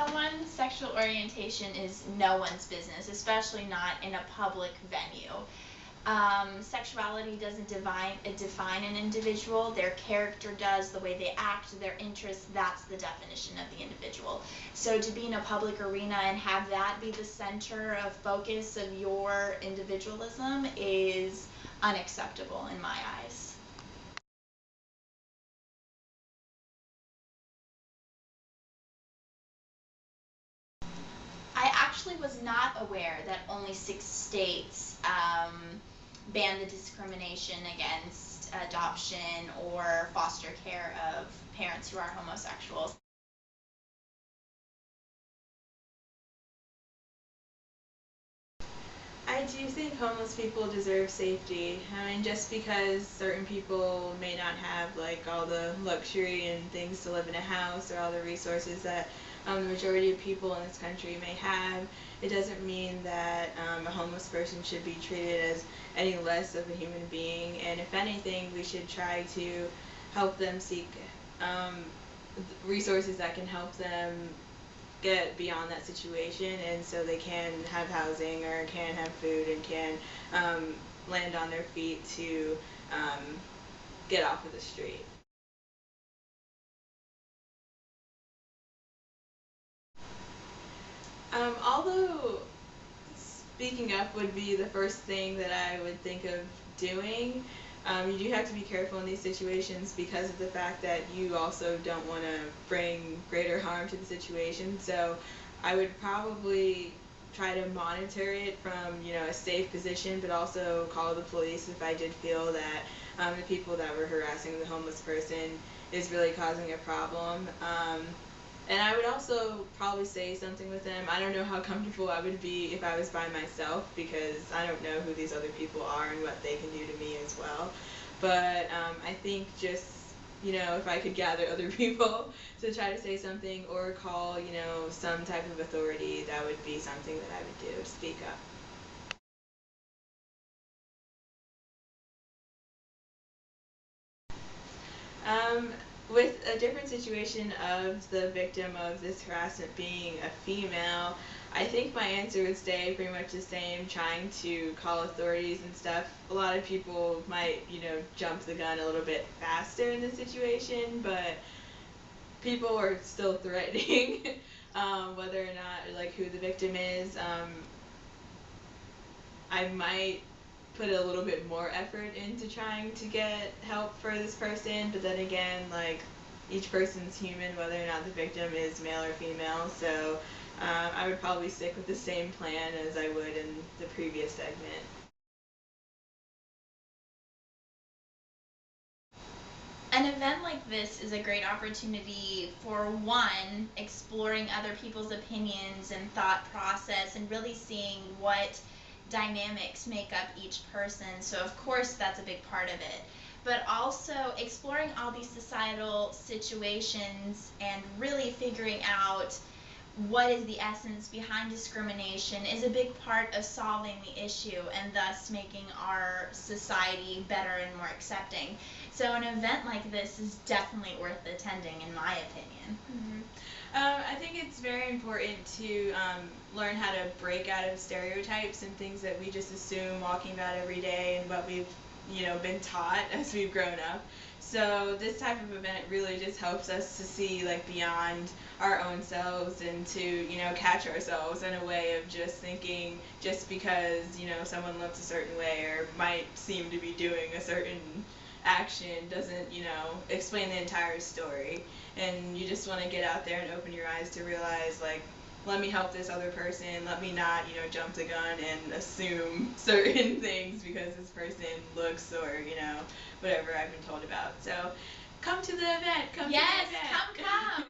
someone's sexual orientation is no one's business, especially not in a public venue. Sexuality doesn't define an individual. Their character does, the way they act, their interests, that's the definition of the individual. So to be in a public arena and have that be the center of focus of your individualism is unacceptable in my eyes. I actually was not aware that only 6 states ban the discrimination against adoption or foster care of parents who are homosexuals. I do think homeless people deserve safety. I mean, just because certain people may not have like all the luxury and things to live in a house or all the resources that the majority of people in this country may have, it doesn't mean that a homeless person should be treated as any less of a human being. And if anything, we should try to help them seek um, resources that can help them get beyond that situation, and so they can have housing or can have food and can land on their feet to get off of the street. Although speaking up would be the first thing that I would think of doing, you do have to be careful in these situations because of the fact that you also don't want to bring greater harm to the situation. So I would probably try to monitor it from, a safe position, but also call the police if I did feel that the people that were harassing the homeless person is really causing a problem. And I would also probably say something with them. I don't know how comfortable I would be if I was by myself because I don't know who these other people are and what they can do to me as well. But I think just, if I could gather other people to try to say something or call, some type of authority, that would be something that I would do, speak up. Um, with a different situation of the victim of this harassment being a female, I think my answer would stay pretty much the same, trying to call authorities and stuff. A lot of people might, jump the gun a little bit faster in this situation, but people are still threatening whether or not, like, who the victim is. I might put a little bit more effort into trying to get help for this person, but then again, like, each person's human, whether or not the victim is male or female, so I would probably stick with the same plan as I would in the previous segment. An event like this is a great opportunity for one, exploring other people's opinions and thought process and really seeing what dynamics make up each person. So, of course, that's a big part of it. But also exploring all these societal situations and really figuring out what is the essence behind discrimination is a big part of solving the issue and thus making our society better and more accepting. So an event like this is definitely worth attending, in my opinion. Mm-hmm. I think it's very important to learn how to break out of stereotypes and things that we just assume walking about every day and what we've been taught as we've grown up. So this type of event really just helps us to see like beyond our own selves and to catch ourselves in a way of just thinking just because someone looks a certain way or might seem to be doing a certain action doesn't explain the entire story. And you just want to get out there and open your eyes to realize, like, let me help this other person, let me not jump the gun and assume certain things because this person looks or whatever I've been told about. So come to the event, Yes, come.